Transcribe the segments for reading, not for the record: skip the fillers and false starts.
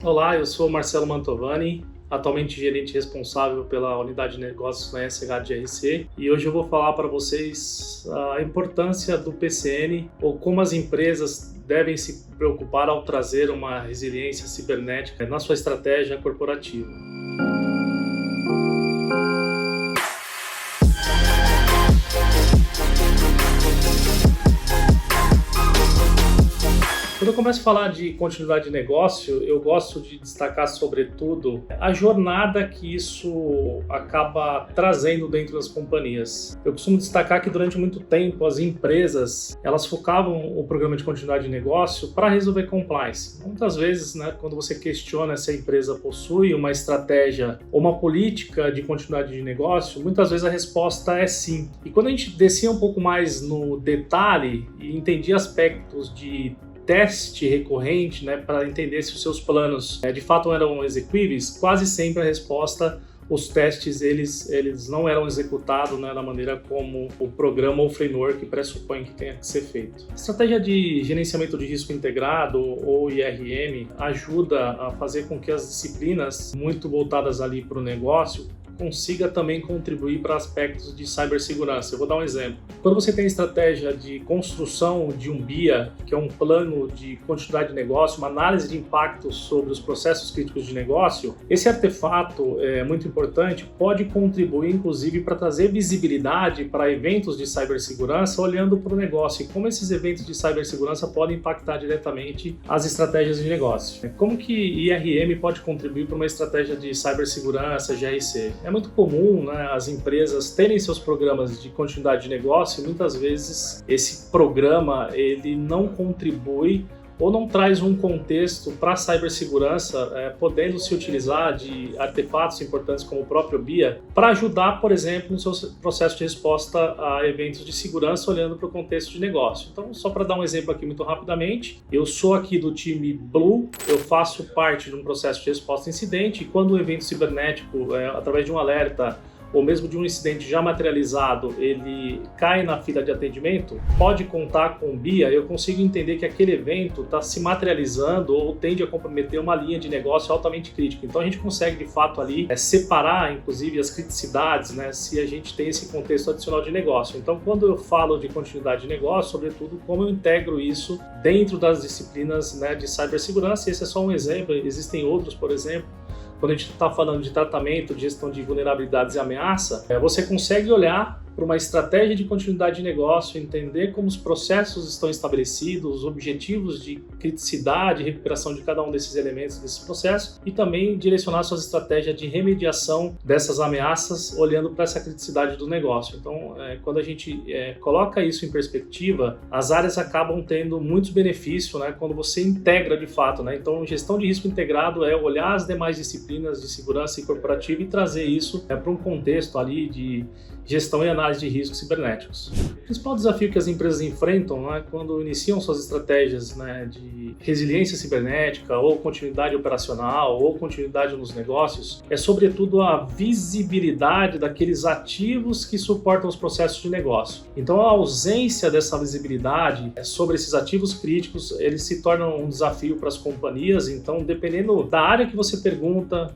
Olá, eu sou Marcelo Mantovani, atualmente gerente responsável pela unidade de negócios na SHGRC, e hoje eu vou falar para vocês a importância do PCN ou como as empresas devem se preocupar ao trazer uma resiliência cibernética na sua estratégia corporativa. Quando eu começo a falar de continuidade de negócio, eu gosto de destacar, sobretudo, a jornada que isso acaba trazendo dentro das companhias. Eu costumo destacar que durante muito tempo as empresas elas focavam o programa de continuidade de negócio para resolver compliance. Muitas vezes, quando você questiona se a empresa possui uma estratégia ou uma política de continuidade de negócio, muitas vezes a resposta é sim. E quando a gente descia um pouco mais no detalhe e entendia aspectos de teste recorrente, para entender se os seus planos de fato eram execuíveis, quase sempre a resposta, os testes eles não eram executados da maneira como o programa ou framework pressupõe que tenha que ser feito. A estratégia de gerenciamento de risco integrado, ou IRM, ajuda a fazer com que as disciplinas muito voltadas ali para o negócio consiga também contribuir para aspectos de cibersegurança. Eu vou dar um exemplo. Quando você tem a estratégia de construção de um BIA, que é um plano de continuidade de negócio, uma análise de impacto sobre os processos críticos de negócio, esse artefato é muito importante, pode contribuir inclusive para trazer visibilidade para eventos de cibersegurança olhando para o negócio e como esses eventos de cibersegurança podem impactar diretamente as estratégias de negócio. Como que IRM pode contribuir para uma estratégia de cibersegurança, GRC? É muito comum as empresas terem seus programas de continuidade de negócio e muitas vezes esse programa ele não contribui ou não traz um contexto para a cibersegurança, podendo se utilizar de artefatos importantes como o próprio BIA para ajudar, por exemplo, no seu processo de resposta a eventos de segurança olhando para o contexto de negócio. Então, só para dar um exemplo aqui muito rapidamente, eu sou aqui do time Blue, eu faço parte de um processo de resposta a incidente e quando o evento cibernético, através de um alerta, ou mesmo de um incidente já materializado, ele cai na fila de atendimento, pode contar com o BIA, eu consigo entender que aquele evento está se materializando ou tende a comprometer uma linha de negócio altamente crítica. Então a gente consegue de fato ali separar inclusive as criticidades, se a gente tem esse contexto adicional de negócio. Então quando eu falo de continuidade de negócio, sobretudo como eu integro isso dentro das disciplinas de cibersegurança, esse é só um exemplo, existem outros, por exemplo. Quando a gente está falando de tratamento, de gestão de vulnerabilidades e ameaça, você consegue olhar para uma estratégia de continuidade de negócio, entender como os processos estão estabelecidos, os objetivos de criticidade e recuperação de cada um desses elementos desse processo e também direcionar suas estratégias de remediação dessas ameaças olhando para essa criticidade do negócio. Então, quando a gente coloca isso em perspectiva, as áreas acabam tendo muitos benefícios quando você integra de fato. Então, gestão de risco integrado é olhar as demais disciplinas de segurança e corporativa e trazer isso para um contexto ali de gestão e análise de riscos cibernéticos. O principal desafio que as empresas enfrentam quando iniciam suas estratégias de resiliência cibernética ou continuidade operacional ou continuidade nos negócios é sobretudo a visibilidade daqueles ativos que suportam os processos de negócio. Então a ausência dessa visibilidade sobre esses ativos críticos, eles se tornam um desafio para as companhias. Então dependendo da área que você pergunta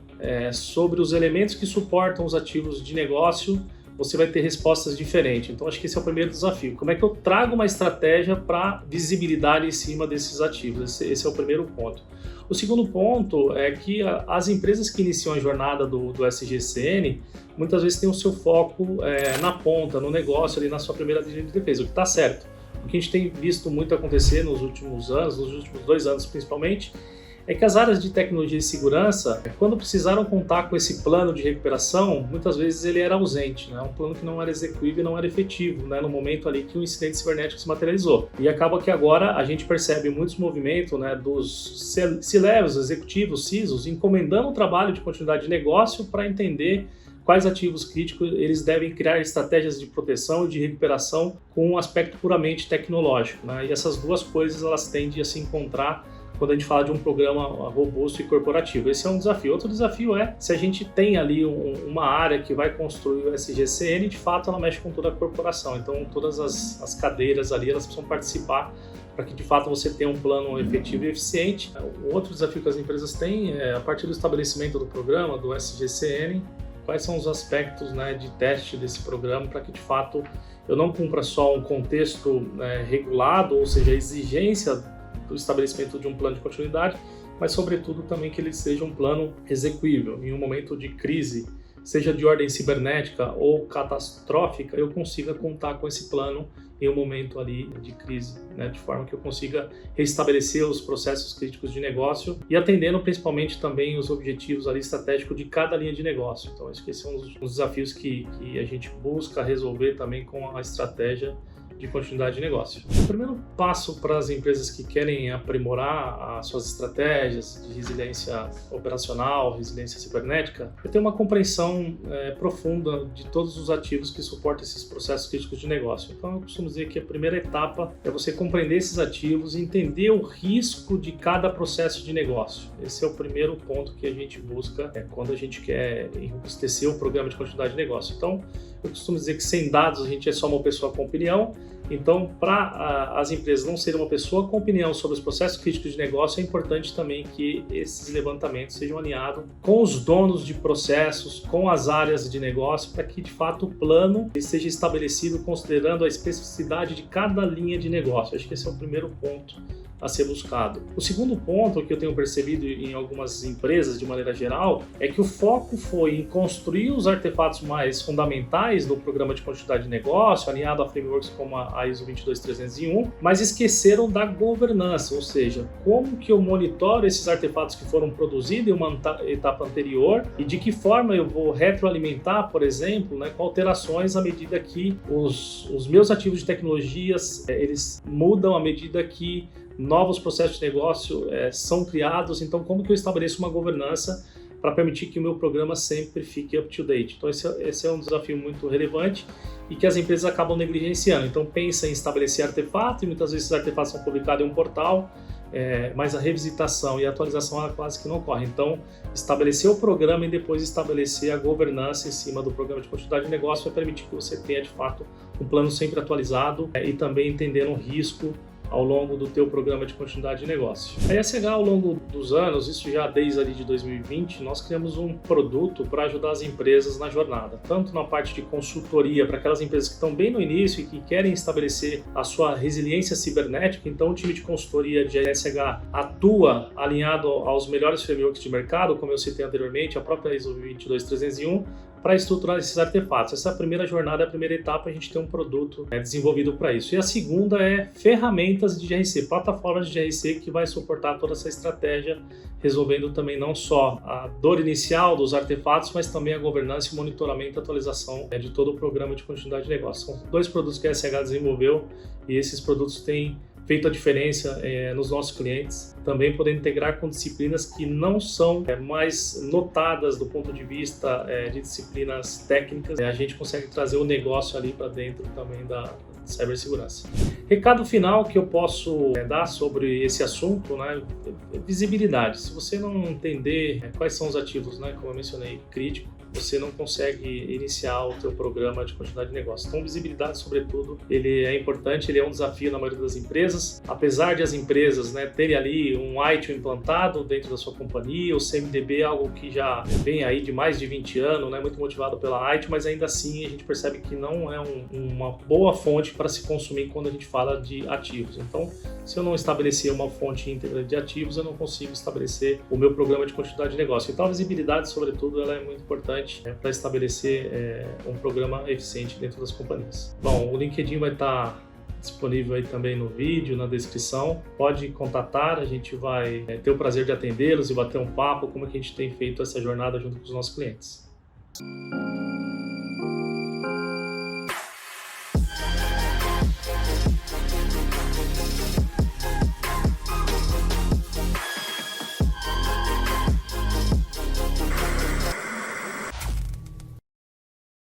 sobre os elementos que suportam os ativos de negócio, você vai ter respostas diferentes. Então acho que esse é o primeiro desafio. Como é que eu trago uma estratégia para visibilidade em cima desses ativos? Esse é o primeiro ponto. O segundo ponto é que as empresas que iniciam a jornada do SGCN, muitas vezes têm o seu foco na ponta, no negócio, ali na sua primeira linha de defesa, o que está certo. O que a gente tem visto muito acontecer nos últimos anos, nos últimos 2 anos principalmente, é que as áreas de tecnologia e segurança, quando precisaram contar com esse plano de recuperação, muitas vezes ele era ausente, um plano que não era execuível e não era efetivo, no momento ali que o incidente cibernético se materializou. E acaba que agora a gente percebe muitos movimentos dos C-levels, executivos, CISOs, encomendando o trabalho de continuidade de negócio para entender quais ativos críticos eles devem criar estratégias de proteção e de recuperação com um aspecto puramente tecnológico. E essas duas coisas elas tendem a se encontrar quando a gente fala de um programa robusto e corporativo. Esse é um desafio. Outro desafio é se a gente tem ali uma área que vai construir o SGCN, de fato ela mexe com toda a corporação. Então todas as cadeiras ali elas precisam participar para que de fato você tenha um plano efetivo e eficiente. O outro desafio que as empresas têm é, a partir do estabelecimento do programa, do SGCN, quais são os aspectos, né, de teste desse programa para que de fato eu não cumpra só um contexto, né, regulado, ou seja, a exigência do estabelecimento de um plano de continuidade, mas sobretudo também que ele seja um plano execuível. Em um momento de crise, seja de ordem cibernética ou catastrófica, eu consiga contar com esse plano em um momento ali de crise, né, de forma que eu consiga restabelecer os processos críticos de negócio e atendendo principalmente também os objetivos ali estratégicos de cada linha de negócio. Então, acho que esse é um dos desafios que a gente busca resolver também com a estratégia de continuidade de negócio. O primeiro passo para as empresas que querem aprimorar as suas estratégias de resiliência operacional, resiliência cibernética, é ter uma compreensão profunda de todos os ativos que suportam esses processos críticos de negócio. Então, eu costumo dizer que a primeira etapa é você compreender esses ativos e entender o risco de cada processo de negócio. Esse é o primeiro ponto que a gente busca quando a gente quer enriquecer o programa de continuidade de negócio. Então, eu costumo dizer que sem dados a gente é só uma pessoa com opinião. Então, para as empresas não serem uma pessoa com opinião sobre os processos críticos de negócio, é importante também que esses levantamentos sejam alinhados com os donos de processos, com as áreas de negócio, para que de fato o plano seja estabelecido considerando a especificidade de cada linha de negócio. Acho que esse é o primeiro ponto a ser buscado. O segundo ponto que eu tenho percebido em algumas empresas de maneira geral é que o foco foi em construir os artefatos mais fundamentais do programa de continuidade de negócio, alinhado a frameworks como a ISO 22301, mas esqueceram da governança, ou seja, como que eu monitoro esses artefatos que foram produzidos em uma etapa anterior e de que forma eu vou retroalimentar, por exemplo, né, com alterações à medida que os meus ativos de tecnologias eles mudam à medida que novos processos de negócio são criados. Então, como que eu estabeleço uma governança para permitir que o meu programa sempre fique up to date? Então, esse é um desafio muito relevante e que as empresas acabam negligenciando. Então, pensa em estabelecer artefato e muitas vezes esses artefatos são publicados em um portal, mas a revisitação e a atualização ela quase que não ocorre. Então, estabelecer o programa e depois estabelecer a governança em cima do programa de continuidade de negócio vai permitir que você tenha, de fato, um plano sempre atualizado e também entendendo o risco ao longo do teu programa de continuidade de negócio. A SH, ao longo dos anos, isso já desde ali de 2020, nós criamos um produto para ajudar as empresas na jornada, tanto na parte de consultoria para aquelas empresas que estão bem no início e que querem estabelecer a sua resiliência cibernética. Então, o time de consultoria de SH atua alinhado aos melhores frameworks de mercado, como eu citei anteriormente, a própria ISO 22301, para estruturar esses artefatos. Essa é a primeira jornada, a primeira etapa, a gente tem um produto desenvolvido para isso. E a segunda é ferramentas de GRC, plataformas de GRC que vai suportar toda essa estratégia, resolvendo também não só a dor inicial dos artefatos, mas também a governança, o monitoramento e atualização de todo o programa de continuidade de negócio. São dois produtos que a SH desenvolveu e esses produtos têm feito a diferença nos nossos clientes, também podendo integrar com disciplinas que não são mais notadas do ponto de vista de disciplinas técnicas. A gente consegue trazer o negócio ali para dentro também da cibersegurança. Recado final que eu posso dar sobre esse assunto, né, é visibilidade. Se você não entender quais são os ativos, né, como eu mencionei, crítico, você não consegue iniciar o teu programa de continuidade de negócio. Então, visibilidade, sobretudo, ele é importante, ele é um desafio na maioria das empresas. Apesar de as empresas, né, terem ali um ITIL implantado dentro da sua companhia, o CMDB é algo que já vem aí de mais de 20 anos, né, muito motivado pela ITIL, mas ainda assim a gente percebe que não é uma boa fonte para se consumir quando a gente fala de ativos. Então, se eu não estabelecer uma fonte íntegra de ativos, eu não consigo estabelecer o meu programa de continuidade de negócio. Então, a visibilidade, sobretudo, ela é muito importante para estabelecer um programa eficiente dentro das companhias. Bom, o LinkedIn vai estar disponível aí também no vídeo, na descrição. Pode contatar, a gente vai ter o prazer de atendê-los e bater um papo como é que a gente tem feito essa jornada junto com os nossos clientes.